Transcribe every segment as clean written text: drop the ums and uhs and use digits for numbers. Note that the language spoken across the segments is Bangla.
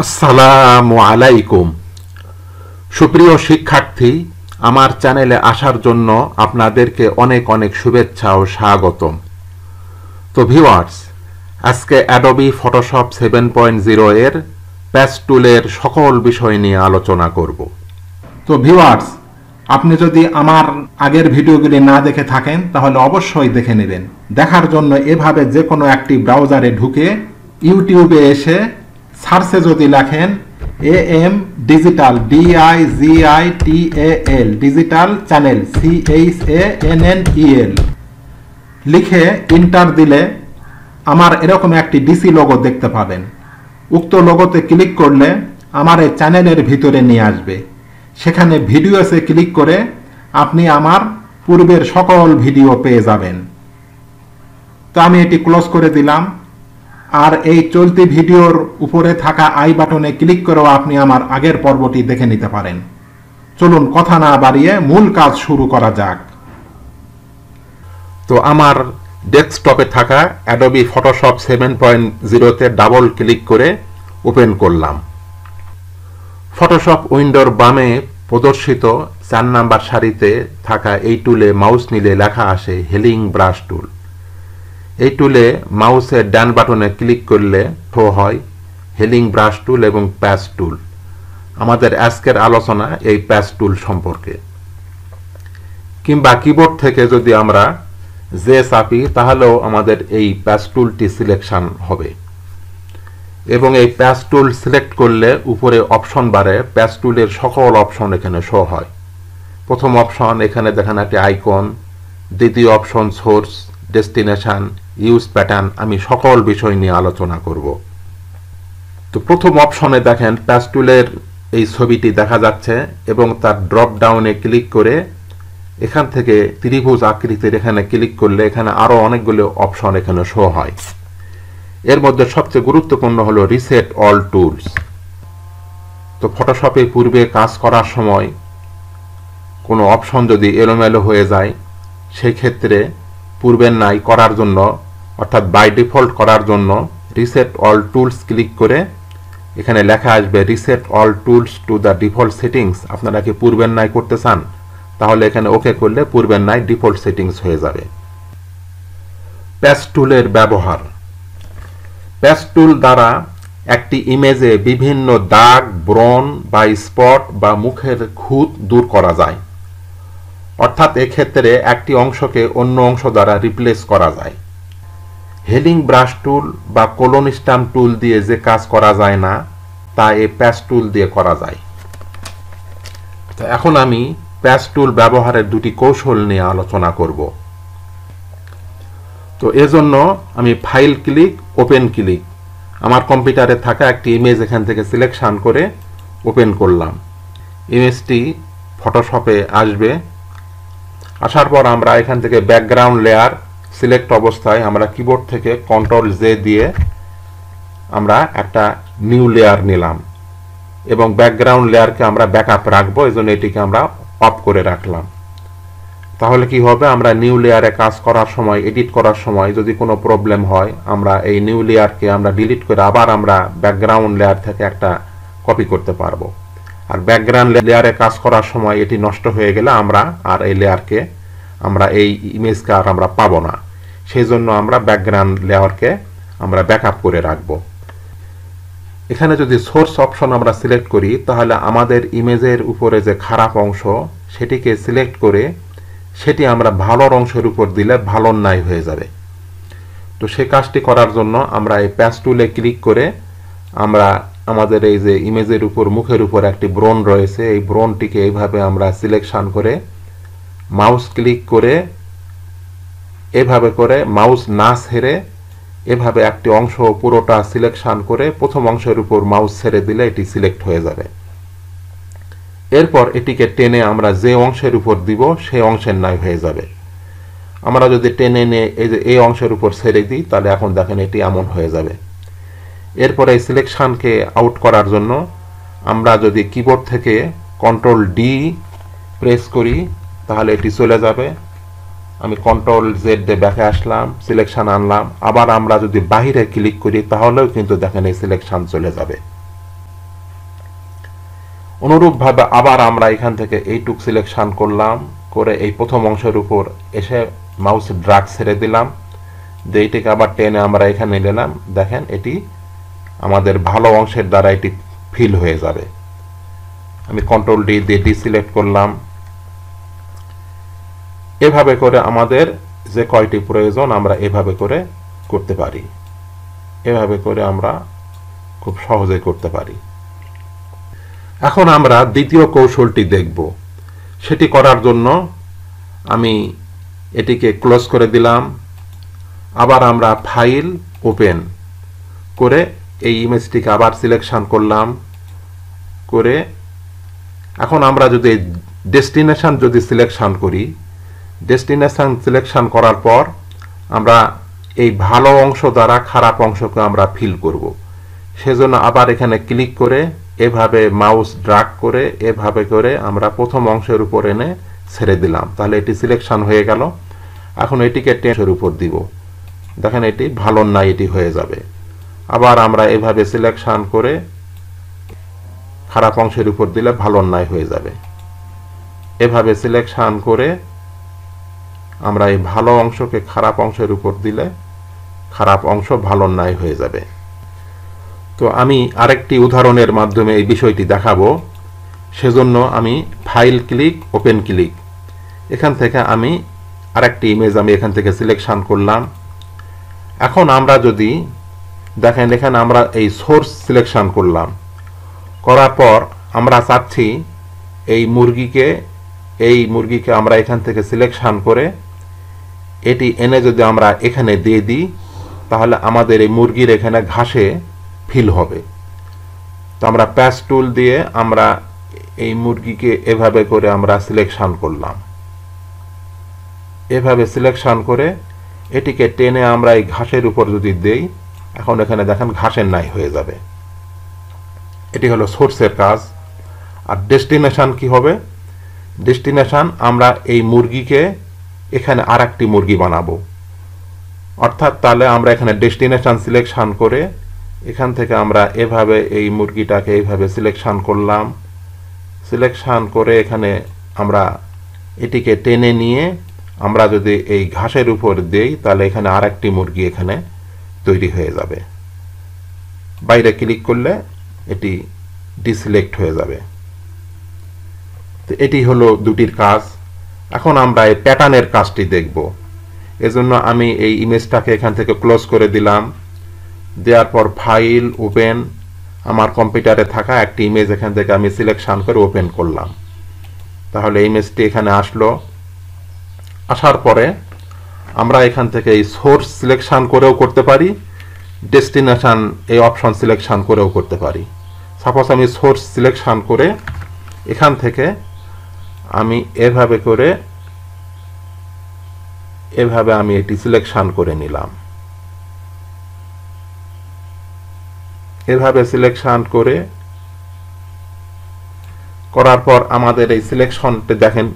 আসসালামু আলাইকুম। সুপ্রিয় শিক্ষার্থী, আমার চ্যানেলে আসার জন্য আপনাদেরকে অনেক অনেক শুভেচ্ছা ও স্বাগতম। তো ভিউয়ার্স, আজকে অ্যাডোবি ফটোশপ 7.0 এর প্যাচ টুলের সকল বিষয় নিয়ে আলোচনা করব। তো ভিউয়ার্স, আপনি যদি আমার আগের ভিডিওগুলি না দেখে থাকেন তাহলে অবশ্যই দেখে নেবেন। দেখার জন্য এভাবে যে কোনো একটি ব্রাউজারে ঢুকে ইউটিউবে এসে সার্চে যদি লেখেন AM digital DIGITAL digital channel CHANNEL লিখে ইন্টার দিলে আমার এরকম একটি ডিসি লোগো দেখতে পাবেন। উক্ত লোগোতে ক্লিক করলে আমার এই চ্যানেলের ভিতরে নিয়ে আসবে। সেখানে ভিডিওসে ক্লিক করে আপনি আমার পূর্বের সকল ভিডিও পেয়ে যাবেন। তো আমি এটি ক্লোজ করে দিলাম। আর এই চলতি ভিডিওর উপরে থাকা আই বাটনে ক্লিক করেও আপনি আমার আগের পর্বটি দেখে নিতে পারেন। চলুন কথা না বাড়িয়ে মূল কাজ শুরু করা যাক। তো আমার ডেস্কটপে থাকা অ্যাডোবি ফটোশপ 7.0 তে ডাবল ক্লিক করে ওপেন করলাম। ফটোশপ উইন্ডোর বামে প্রদর্শিত 4 নাম্বার সারিতে থাকা এই টুলে মাউস নিলে লেখা আসে হেলিং ব্রাশ টুল। এই টুলে মাউসের ডান বাটনে ক্লিক করলে শো হয় হেলিং ব্রাশ টুল এবং প্যাচ টুল। আমাদের আজকের আলোচনা এই প্যাচ টুল সম্পর্কে। কিংবা কিবোর্ড থেকে যদি আমরা যে চাপি তাহলেও আমাদের এই প্যাচ টুলটি সিলেকশন হবে এবং এই প্যাচ টুল সিলেক্ট করলে উপরে অপশন বারে প্যাচ টুলের সকল অপশন এখানে শো হয়। প্রথম অপশন এখানে দেখেন একটি আইকন, দ্বিতীয় option source, destination, use pattern. আমি সকল বিষয় নিয়ে আলোচনা করব। তো প্রথম অপশনে দেখেন প্যাচ টুলের এই ছবিটি দেখা যাচ্ছে এবং তার ড্রপ ডাউনে ক্লিক করে এখান থেকে ত্রিভুজ আকৃতির এখানে ক্লিক করলে এখানে আরো অনেকগুলো অপশন এখানে শো হয়। এর মধ্যে সবচেয়ে গুরুত্বপূর্ণ হলো রিসেট অল টুলস। তো ফটোশপে পূর্বে কাজ করার সময় কোনো অপশন যদি এলোমেলো হয়ে যায় সেই ক্ষেত্রে পূর্বের নাই করার জন্য অর্থাৎ বাই ডিফল্ট করার জন্য রিসেট অল টুলস ক্লিক করে এখানে লেখা আসবে reset all tools to the default settings. আপনারা কি পূর্বের নাই করতে চান তাহলে এখানে ওকে করলে পূর্বের নাই ডিফল্ট সেটিংস হয়ে যাবে। প্যাচ টুলের ব্যবহার। প্যাচ টুল দ্বারা একটি ইমেজে বিভিন্ন দাগ, ব্রণ বা স্পট বা মুখের খুঁত দূর করা যায়। অর্থাৎ এক্ষেত্রে একটি অংশকে অন্য অংশ দ্বারা রিপ্লেস করা যায়। হেলিং ব্রাশ টুল বা কোলন স্ট্যাম্প টুল দিয়ে যে কাজ করা যায় না তা এই প্যাচ টুল দিয়ে করা যায়। তো এখন আমি প্যাচ টুল ব্যবহারের দুটি কৌশল নিয়ে আলোচনা করব। তো এজন্য আমি ফাইল ক্লিক, ওপেন ক্লিক, আমার কম্পিউটারে থাকা একটি ইমেজ এখান থেকে সিলেকশন করে ওপেন করলাম। ইমেজটি ফটোশপে আসবে। আসার পর আমরা এখান থেকে ব্যাকগ্রাউন্ড লেয়ার সিলেক্ট অবস্থায় আমরা কিবোর্ড থেকে কন্ট্রোল জে দিয়ে আমরা একটা নিউ লেয়ার নিলাম এবং ব্যাকগ্রাউন্ড লেয়ারকে আমরা ব্যাকআপ রাখবো, এজন্য এটিকে আমরা অফ করে রাখলাম। তাহলে কি হবে, আমরা নিউ লেয়ারে কাজ করার সময়, এডিট করার সময় যদি কোনো প্রবলেম হয় আমরা এই নিউ লেয়ারকে আমরা ডিলিট করে আবার আমরা ব্যাকগ্রাউন্ড লেয়ার থেকে একটা কপি করতে পারবো। আর ব্যাকগ্রাউন্ড লেয়ারে কাজ করার সময় এটি নষ্ট হয়ে গেলে আমরা আর এই লেয়ারকে আমরা এই ইমেজকে আর আমরা পাবো না। সেই জন্য আমরা ব্যাকগ্রাউন্ড লেয়ারকে আমরা ব্যাকআপ করে রাখবো। এখানে যদি সোর্স অপশন আমরা সিলেক্ট করি তাহলে আমাদের ইমেজের উপরে যে খারাপ অংশ সেটিকে সিলেক্ট করে সেটি আমরা ভালোর অংশের উপর দিলে ভালো নাই হয়ে যাবে। তো সেই কাজটি করার জন্য আমরা এই প্যাচ টুলে ক্লিক করে আমরা আমাদের এই যে ইমেজের উপর মুখের উপর একটি ব্রণ রয়েছে এই ব্রণটিকে এইভাবে আমরা সিলেকশন করে মাউস ক্লিক করে এভাবে করে মাউস না ছেড়ে এভাবে একটি অংশ পুরোটা সিলেকশন করে প্রথম অংশের উপর মাউস ছেড়ে দিলে এটি সিলেক্ট হয়ে যাবে। এরপর এটিকে টেনে আমরা যে অংশের উপর দিব সেই অংশের নাই হয়ে যাবে। আমরা যদি টেনে নিয়ে এই যে এই অংশের উপর ছেড়ে দিই তাহলে এখন দেখেন এটি এমন হয়ে যাবে। এরপর এই সিলেকশনকে আউট করার জন্য আমরা যদি কিবোর্ড থেকে কন্ট্রোল ডি প্রেস করি তাহলে এটি চলে যাবে। আমি কন্ট্রোল জেড দিয়ে ব্যাকে আসলাম, সিলেকশন আনলাম, আবার আমরা যদি বাহিরে ক্লিক করি তাহলেও কিন্তু দেখেন এই সিলেকশন চলে যাবে। অনুরূপভাবে আবার আমরা এখান থেকে এইটুক সিলেকশন করলাম, করে এই প্রথম অংশের উপর এসে মাউস ড্রাগ ছেড়ে দিলাম, দিয়ে এইটিকে আবার টেনে আমরা এখানে নিলাম। দেখেন এটি আমাদের ভালো অংশের দ্বারা এটি ফিল হয়ে যাবে। আমি কন্ট্রোল ডি দিয়ে ডিসিলেক্ট করলাম। এভাবে করে আমাদের যে কয়টি প্রয়োজন আমরা এভাবে করে করতে পারি, এভাবে করে আমরা খুব সহজে করতে পারি। এখন আমরা দ্বিতীয় কৌশলটি দেখব। সেটি করার জন্য আমি এটিকে ক্লোজ করে দিলাম। আবার আমরা ফাইল ওপেন করে এই ইমেজটিকে আবার সিলেকশন করলাম, করে এখন আমরা যদি ডেস্টিনেশন যদি সিলেকশন করি, ডেস্টিনেশন সিলেকশন করার পর আমরা এই ভালো অংশ দ্বারা খারাপ অংশকে আমরা ফিল করব। সেজন্য আবার এখানে ক্লিক করে এভাবে মাউস ড্রাগ করে এভাবে করে আমরা প্রথম অংশের উপর এনে ছেড়ে দিলাম, তাহলে এটি সিলেকশন হয়ে গেল। এখন এটিকে টেনের উপর দিব, দেখেন এটি ভালো না এটি হয়ে যাবে। আবার আমরা এভাবে সিলেকশন করে খারাপ অংশের উপর দিলে ভালো নাই হয়ে যাবে। এভাবে সিলেকশন করে আমরা এই ভালো অংশকে খারাপ অংশের উপর দিলে খারাপ অংশ ভালো নাই হয়ে যাবে। তো আমি আরেকটি উদাহরণের মাধ্যমে এই বিষয়টি দেখাবো। সেজন্য আমি ফাইল ক্লিক ওপেন ক্লিক, এখান থেকে আমি আরেকটি ইমেজ আমি এখান থেকে সিলেকশন করলাম। এখন আমরা যদি দেখেন এখানে আমরা এই সোর্স সিলেকশন করলাম, করার পর আমরা চাচ্ছি এই মুরগিকে আমরা এখান থেকে সিলেকশন করে এটি এনে যদি আমরা এখানে দিয়ে দিই, তাহলে আমাদের এই মুরগির এখানে ঘাসে ফিল হবে। তো আমরা প্যাচ টুল দিয়ে আমরা এই মুরগিকে এভাবে করে আমরা সিলেকশন করলাম। এভাবে সিলেকশন করে এটিকে টেনে আমরা এই ঘাসের উপর যদি দেই, এখন এখানে দেখেন ঘাসের নাই হয়ে যাবে। এটি হলো সোর্সের কাজ। আর ডেস্টিনেশন কি হবে? ডেস্টিনেশন আমরা এই মুরগিকে এখানে আরেকটি মুরগি বানাবো, অর্থাৎ তাহলে আমরা এখানে ডেস্টিনেশন সিলেকশন করে এখান থেকে আমরা এভাবে এই মুরগিটাকে এইভাবে সিলেকশন করলাম। সিলেকশন করে এখানে আমরা এটিকে টেনে নিয়ে আমরা যদি এই ঘাসের উপর দেই, তাহলে এখানে আরেকটি মুরগি এখানে তৈরি হয়ে যাবে। বাইরে ক্লিক করলে এটি ডিসিলেক্ট হয়ে যাবে। তো এটি হলো দুটির কাজ। এখন আমরা এই প্যাটার্নের কাজটি দেখব। এজন্য আমি এই ইমেজটাকে এখান থেকে ক্লোজ করে দিলাম। দেওয়ার পর ফাইল ওপেন, আমার কম্পিউটারে থাকা একটি ইমেজ এখান থেকে আমি সিলেকশন করে ওপেন করলাম। তাহলে ইমেজটি এখানে আসলো। আসার পরে আমরা এখান থেকে এই সোর্স সিলেকশন করেও করতে পারি, ডেস্টিনেশন এই অপশন সিলেকশন করেও করতে পারি। সাপোজ আমি সোর্স সিলেকশন করে এখান থেকে আমি এভাবে করে আমি এটি সিলেকশন করে নিলাম। এভাবে সিলেকশন করার পর আমাদের এই সিলেকশনটা দেখেন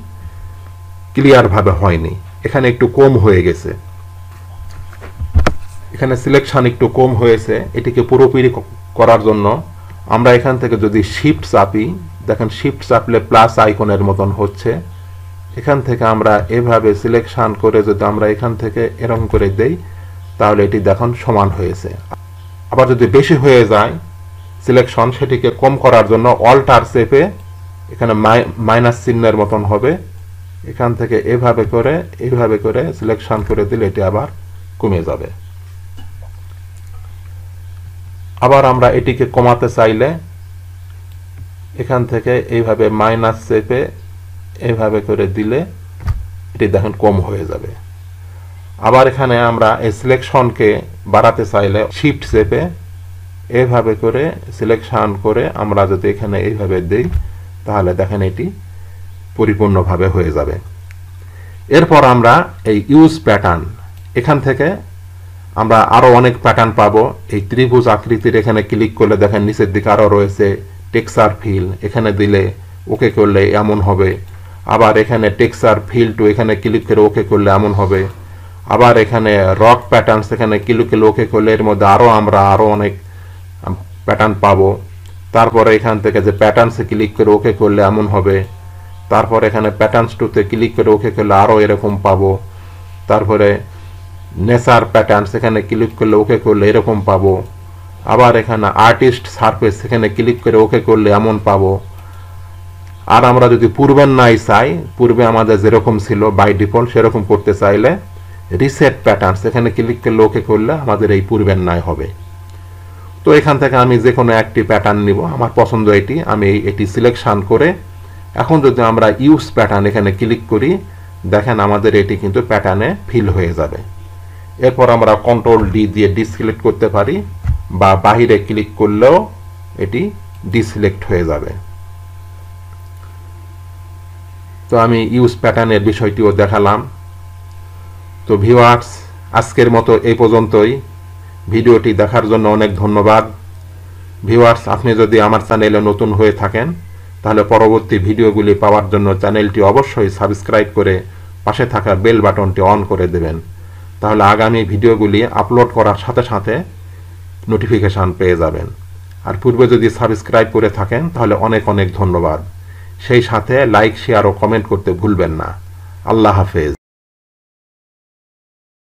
ক্লিয়ার ভাবে হয়নি, এখানে একটু কম হয়ে গেছে। এখানে সিলেকশন একটু কম হয়েছে। এটিকে পুরোপুরি করার জন্য আমরা এখান থেকে যদি শিফট চাপি, দেখেন শিফট চাপলে প্লাস আইকনের মতন হচ্ছে। এখান থেকে আমরা এভাবে সিলেকশন করে যদি আমরা এখান থেকে এরকম করে দেই, তাহলে এটি দেখুন সমান হয়েছে। আবার যদি বেশি হয়ে যায় সিলেকশন, সেটিকে কম করার জন্য অল্টার চেপে এখানে মাইনাস চিহ্নের মতন হবে, এখান থেকে এভাবে করে সিলেকশন করে দিলে এটি আবার কমে যাবে। আবার আমরা এটিকে কমাতে চাইলে এখান থেকে এইভাবে মাইনাস চেপে এইভাবে করে দিলে এটি দেখেন কম হয়ে যাবে। আবার এখানে আমরা এই সিলেকশনকে বাড়াতে চাইলে শিফট চেপে এইভাবে করে সিলেকশন করে আমরা যদি এখানে এইভাবে দেই, তাহলে দেখেন এটি পরিপূর্ণভাবে হয়ে যাবে। এরপর আমরা এই ইউজ প্যাটার্ন, এখান থেকে আমরা আরো অনেক প্যাটার্ন পাবো। এই ত্রিভুজ আকৃতির এখানে ক্লিক করলে দেখেন নিচের দিকে আরো রয়েছে টেক্সচার ফিল, এখানে দিলে ওকে করলে এমন হবে। আবার এখানে টেক্সচার ফিল টু, এখানে ক্লিক করে ওকে করলে এমন হবে। আবার এখানে রক প্যাটার্নস, এখানে ক্লিক করলে ওকে করলে এর মধ্যে আমরা আরো অনেক প্যাটার্ন পাবো। তারপরে এখান থেকে যে প্যাটার্নসে ক্লিক করে ওকে করলে এমন হবে। তারপর এখানে প্যাটার্নস টুতে ক্লিক করে ওকে করলে আরও এরকম পাবো। তারপরে নেচার প্যাটার্নস এখানে ক্লিক করলে ওকে করলে এরকম পাবো। আবার এখানে আর্টিস্ট সারফেস এখানে ক্লিক করে ওকে করলে এমন পাবো। আর আমরা যদি পূর্বের নাই চাই, পূর্বে আমাদের যেরকম ছিল বাই ডিফল্ট সেরকম করতে চাইলে রিসেট প্যাটার্নস এখানে ক্লিক করলে ওকে করলে আমাদের এই পূর্বের নাই হবে। তো এখান থেকে আমি যে কোনো একটি প্যাটার্ন নিব, আমার পছন্দ এটি, আমি এটি সিলেকশন করে এখন যদি আমরা ইউজ প্যাটার্ন এখানে ক্লিক করি, দেখেন আমাদের এটি কিন্তু প্যাটার্নে ফিল হয়ে যাবে। এরপর আমরা কন্ট্রোল ডি দিয়ে ডিসিলেক্ট করতে পারি, বা বাহিরে ক্লিক করলেও এটি ডিসিলেক্ট হয়ে যাবে। তো আমি ইউজ প্যাটার্নের বিষয়টিও দেখালাম। তো ভিউয়ার্স, আজকের মতো এই পর্যন্তই। ভিডিওটি দেখার জন্য অনেক ধন্যবাদ। ভিউয়ার্স, আপনি যদি আমার চ্যানেলে নতুন হয়ে থাকেন তাহলে পরবর্তী ভিডিওগুলি পাওয়ার জন্য চ্যানেলটি অবশ্যই সাবস্ক্রাইব করে পাশে থাকা বেল বাটনটি অন করে দেবেন। তাহলে আগামী ভিডিওগুলি আপলোড করার সাথে সাথে নোটিফিকেশান পেয়ে যাবেন। আর পূর্বে যদি সাবস্ক্রাইব করে থাকেন তাহলে অনেক অনেক ধন্যবাদ। সেই সাথে লাইক, শেয়ার ও কমেন্ট করতে ভুলবেন না। আল্লাহ হাফেজ।